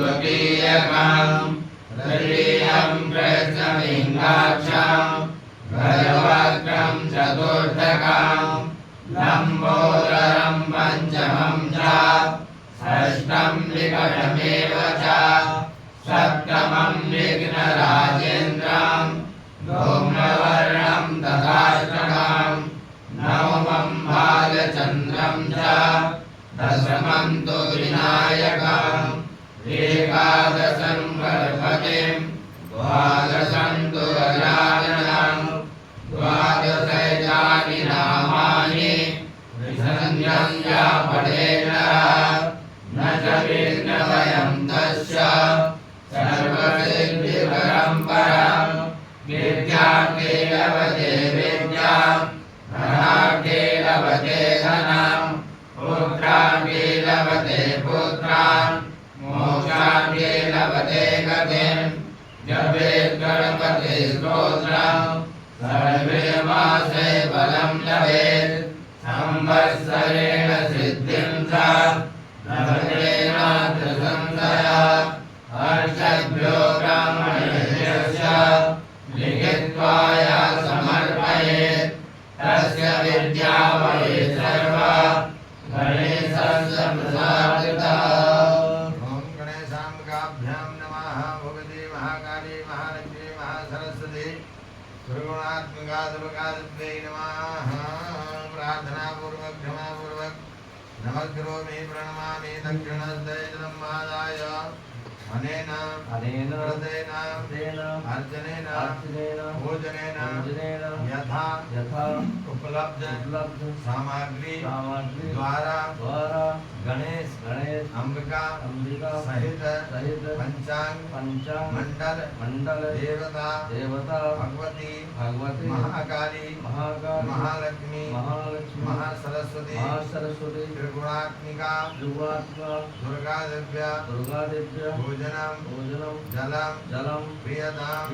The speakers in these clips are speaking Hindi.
स्वकीयकम् तृतीयं कृष्णलिङ्गाक्षं गजवक्त्रं चतुर्थकं लम्बोदरं पञ्चमं च षष्ठं विकटमेव च सप्तमं विघ्नराजेन्द्रं धूम्रवर्णं तथाष्टकं नवमं भालचन्द्रं च दशमं तु विनायकम् एकादशं गणपतिं द्वादशं तु गजाननं द्वादशैतानि नामानि विसञ्ज्ञं या पठेत् न च विघ्नभयं तस्य सर्वसिद्धिकरं परं विद्यार्थे लभते विद्यां धनार्थे लभते धनं पुत्रार्थे लभते पुत्रान् मोक्षार्थे लभते गतिं जपेत् गणपति स्तोत्रं सर्वे मासे फलं लभेत् संवत्सरेण सिद्धिं च लभते नात्र संशयः हर्षभ्यो ब्राह्मणेभ्यश्च लिखित्वा या समर्पयेत् तस्य विद्या भवेत् सर्वा गणेशस्य प्रसादितः। सर्वगुणात्मकात्मकादित्यै नमः। प्रार्थना पूर्वक क्षमा पूर्वक नमस्करोमि प्रणमामि दक्षिणहस्ते जलमादाय अनेन व्रतेन अर्चनेन भोजनेन यथा उपलब्ध सामग्री द्वारा गणेश अंबिका सहित पंचांग मंडल देवता भगवती महाकाली महालक्ष्मी महासरस्वती त्रिगुणात्मिका दुर्गा दिव्या भोजनम जलम प्रियताम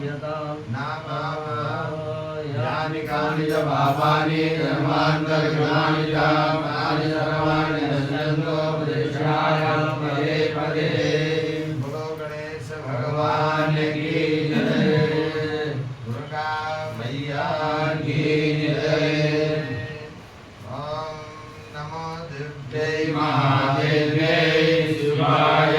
यानि कानि च पापानि कर्मान्तरकृतानि च तानि सर्वाणि नश्यन्तो प्रदक्षिणायां पदे पदे। बोलो गणेश भगवान की जय, दुर्गा मैया की जय। ओम नमो दिव्यै महादेव्यै शिवाय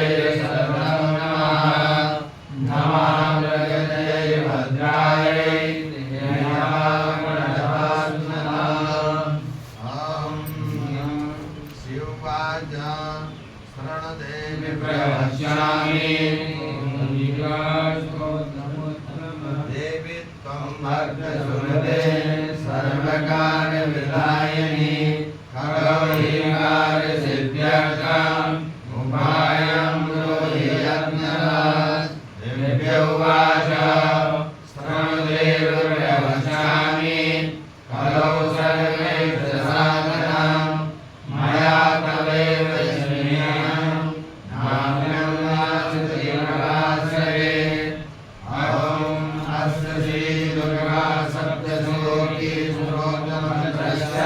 देवी त्वं भक्तसुहृदे सर्वकार्यविधायिनी खगोलीकारसिद्ध्यर्थम् उपायं ब्रूहि यत्नरात्। दिव्य उवाच स्तनदेवव्यवसामि कलौ सर्वे प्रसादनं मया तवेव श्रेयः नाम्यं नास्ति अहं अस्य श्री दुर्गा सप्तशोकी स्तोत्रमन्त्रस्य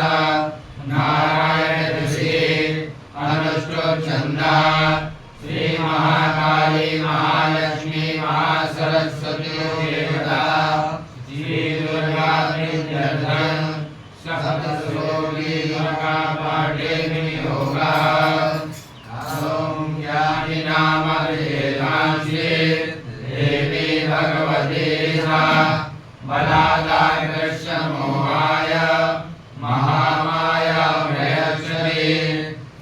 नारायण ऋषि अनुष्टुप् श्री महाकाली महालक्ष्मी महासरस्वती देवता श्री दुर्गा प्रीत्यर्थं सप्तशोकी दुर्गा पाठे विनियोगः। ओम ज्ञानि नाम वेदांसि देवी भगवती सा बलादाकृष्य मोहाय महामाया प्रयच्छति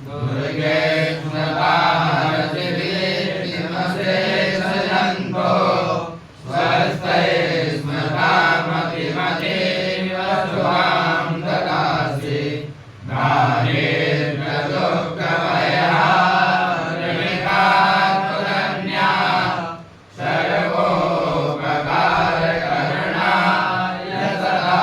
दुर्गे स्मृता हरतिर्विमसे सजन्तो स्वस्ते स्मृतामतिमते विवसुहां ददासि दारिद्र्यदुःखभयः ऋणिकात्मधन्या सर्वोपकारकरणाय सदा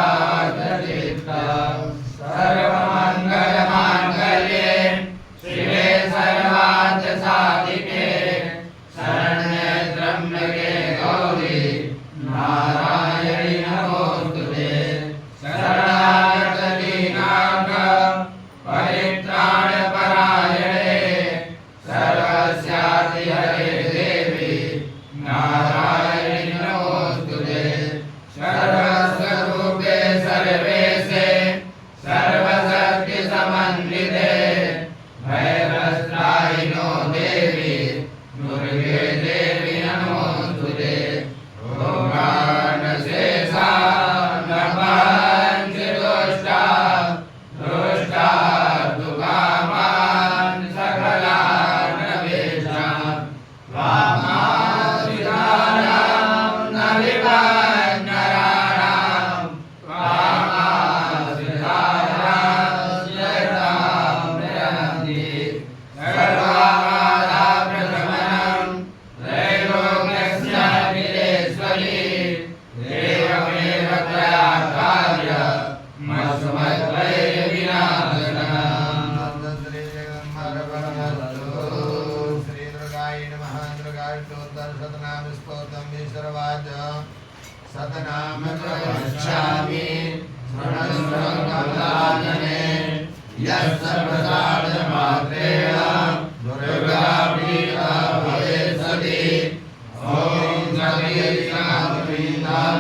शतनाम स्तोत्रम ईश्वरवाच शतनाम प्रवक्ष्यामि शरणस्वकमलानने यत्सर्वसाधमात्रेण दुर्गापीठा भवेत्सति ॐ सतीशान्वितां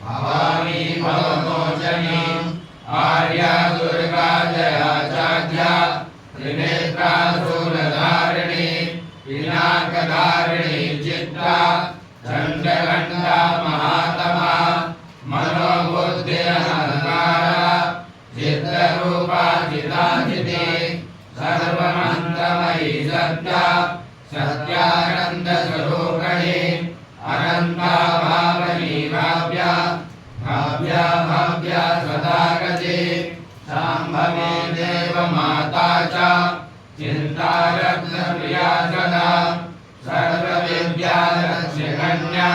भवानी भवमोचनीम् आर्या दुर्गा जया चाद्या त्रिनेत्रा शूलधारिणी पिनाकधारिणी चित्ता चण्डघण्टा महात्मा मनोबुद्धिरहङ्कारा चित्ररूपा चिदाचिते सर्वमन्त्रमयी सत्या सत्यानन्दस्वरूपिणी अनन्ता भावनी भाव्या भाव्या भाव्या सदागते शाम्भवी देवमाता च चिन्तारत्नप्रिया सदा सर्वविद्यालक्ष्यगण्या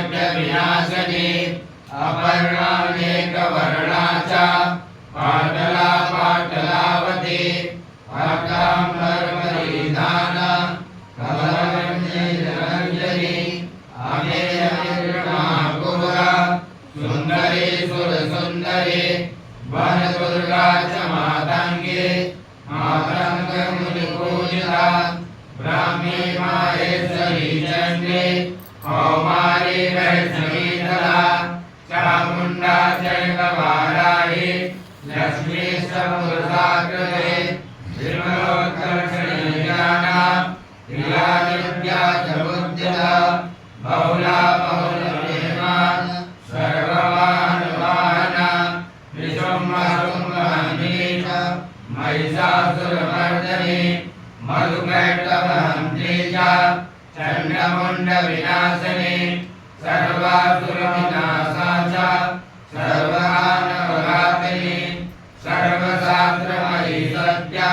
दक्षयज्ञविनाशिनी अपर्णानेकवर्णा च पाटला पाटलावती पाटाम्बरपरिधान कमलरञ्जनी अमेयनिर्माकुरा सुन्दरी सुरसुन्दरी वनदुर्गा च मातङ्गी मातङ्गमुनिपूजिता ब्राह्मी माहेश्वरी चण्डी कौमारी वैष्णवीधरा चामुण्डा चैव वाराही लक्ष्मी सपुरुषाकृते विमलोत्कर्षणी ज्ञाना प्रिया नित्या च बुद्धिदा बहुला बहुलप्रेमा सर्ववाहनवाहना विशुम्भशुम्भहन्त्री महिषासुरमर्दिनी मधुकैटभहन्त्री च चण्डमुण्डविनाशिनी सर्वासुरविनाशा च सर्वदानवघातिनी सर्वशास्त्रमयी सत्या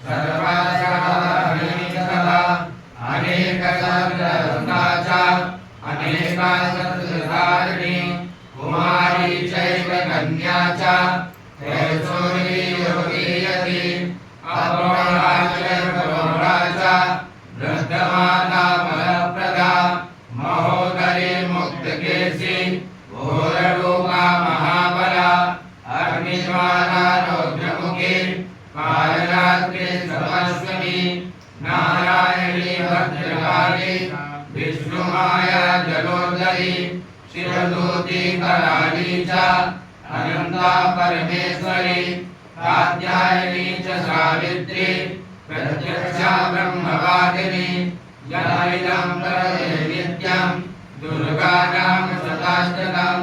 सर्वाशास्त्रहरिणी सदा अनेकशास्त्ररत्ना च अनेकाशस्त्रधारिणी कुमारी चैव कन्या च त्रैसूरी योगीयति अप्रोढा चैव प्रौढा च वृद्धमाता फलप्रदा महोदरी मुक्तकेशी घोररूपा महाबला अग्निज्वाला रौद्रमुखी कालरात्रि तपस्विनी नारायणी भद्रकाली विष्णुमाया जलोदरी शिवदूती कराली च अनंता परमेश्वरी कात्यायनी च सावित्री प्रत्यक्षा ब्रह्मवादिनी जलाइदं प्रदे नित्यं दुर्गा नाम शताष्टकं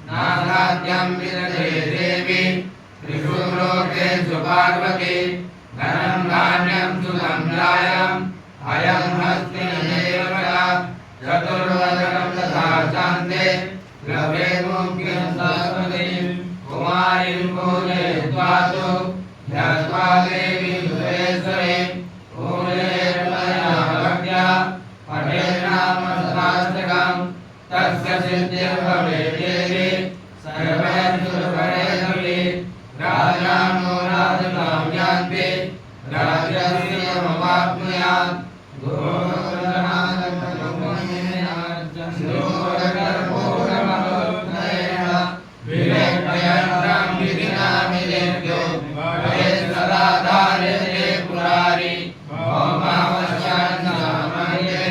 नासाद्यं विदधे देवी त्रिषु लोकेषु पार्वती धनं धान्यं सुखं लायम् अयं हस्ति देवता चतुर्वदनं तथा चान्दे लभे मुख्यं सरस्वतीं कुमारीं पूजयित्वा तु ध्यात्वा देवीं सुरेश्वरीं पूजयेन्मया भक्त्या पठेत् नाम शताष्टकं तस्य सिद्धिर्भवेत् देवी सर्वैर्भवेत् राजानो राजतां यान्ति राज्यस्यमवाप्नुयात् विवेकयन्त्रं विधिनामिदेभ्यो भवेत् सदा धार्यते पुरारी भौमावश्यान्नामये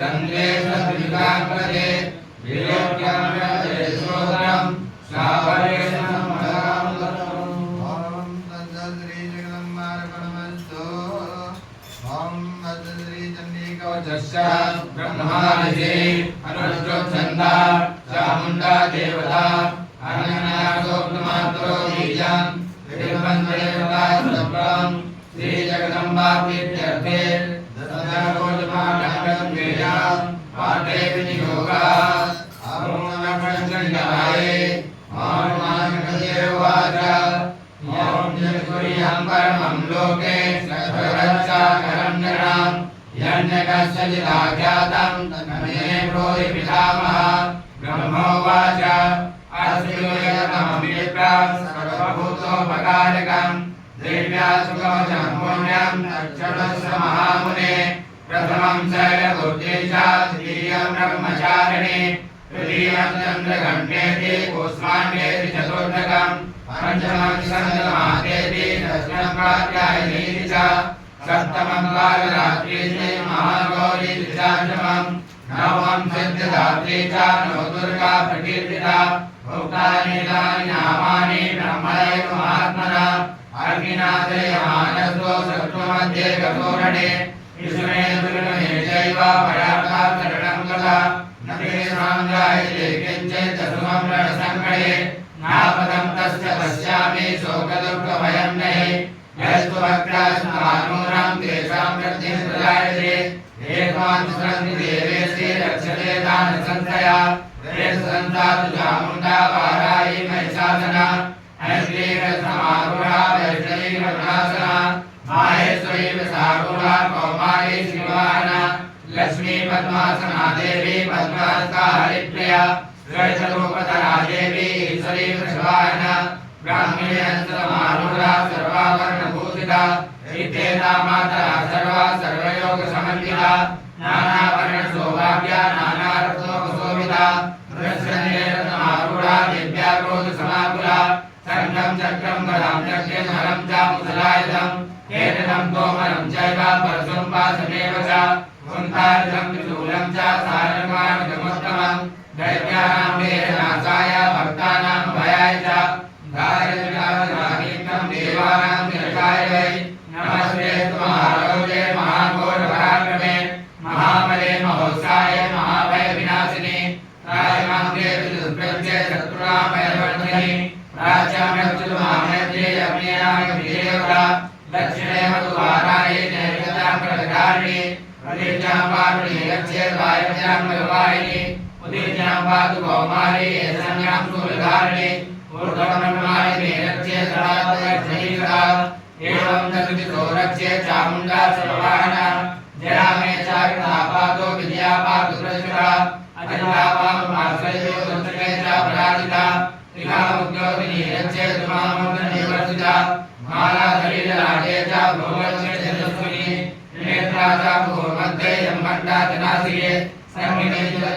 चन्द्रे सद्विकाङ्कते विलोक्यं रते श्रोत्रं श्रावयेषं ब्रह्माणि अनुष्ठुप्छन्दा चामुण्डा देवता अनन्यासोक्तमात्रो बीजं तिरुवन्देवता सप्तं श्रीजगदम्बाप्रीत्यर्थे दशकोटिमानकं वेदा पाठे विनियोगः ॐ नमः ॐ मानकदेवाच ॐ जगद्गुह्यं परमं लोके सर्वरक्षाकरं नराम् यज्ञकस्यचिदाख्यातं तन्मे ब्रूहि पितामहः ब्रह्मोवाच अस्मिन् सर्वभूतोपकारकं देव्या सुकवचं पुण्यं तच्छ्रुतस्य महामुने प्रथमं शैलपुत्री च द्वितीयं ब्रह्मचारिणी तृतीयं चन्द्रघण्टेति कूष्माण्डेति चतुर्थकं पंचमं स्कन्दमातेति षष्ठं कात्यायनीति च सप्तमं कालरात्रीति महागौरीति च नवमं सिद्धदात्री च नो दुर्गा प्रकीर्तिता उक्तानि तानि नामानि ब्रह्मणैव महात्मना अग्निनाथयमानसो सत्त्वमध्ये कठोरणे विष्णुने दुर्गमे चैव पराकाशरणं गता न तेषां जायते किञ्चित् सुमं रणसङ्कटे नापदं तस्य पश्यामि शोकदुःखभयं नहि यस्तु भक्तास्मानूनां तेषां वृद्धिं प्रजायते एकान् सन्ति देवेशे रक्षते तान् संशया संसातु चामुण्डा वारायि महिषासना ऐन्द्रियसमारूढा वैष्णवीकरुणासना माहेश्वरी सारूढा कौमारी श्रीवाहना लक्ष्मी पद्मासना देवी पद्महस्ता हरिप्रिया श्वेतरूपधरा देवी ईश्वरी वृषभावना ब्राह्मणी हंसमारूढा सर्वाभरणभूषिता इत्येता मातरा सर्वा सर्वयोगसमन्विता नानावर्णशोभाभ्या नानारत्नोपशोभिता रत्नमारूढा दिव्याक्रोधसमाकुला शङ्खं चक्रं गदां चक्रेण हरं च मुसलायुधं केतनं तोमरं चैव परशुं पाशमेव च कुन्तायुधं त्रिशूलं च सारङ्गायुधमुत्तमं दैत्यानां वेदनाशाय भक्तानां भयाय च धारयितं देवानां निरकाय वै नमस्ते महारोगे महाघोरपराक्रमे महाबले महोत्साय महाभय विनाशिनी त्रायमां देवी दुष्प्रत्ये शत्रुणामयवर्धिनी प्राच्याम्यच्युतमामयत्रे यज्ञेनाय विदेवता दक्षिणे मधुवाराये नैवेद्यां प्रदधारिणी प्रदीप्तां पारुणी यक्षे वायव्यां मृगवाहिनी उदीच्यां पातु कौमारी येषां शूलधारिणी ऊर्ध्वब्रह्माणि मेरक्षे सदातयक्षणीकरा एवं दशदिशो रक्षे चामुण्डा सर्ववाहना जया मे चारिता पातो विद्या पातु प्रचुरा अजिता पापमाश्रयो दंशके च पराजिता इहा उद्योगिनी रक्षे तुमामुग्निवर्तिता मालाधरी राजे च भोगस्य जलस्विनी नेत्रा च भूमध्ये यम्मण्डा जनासिके संगिने च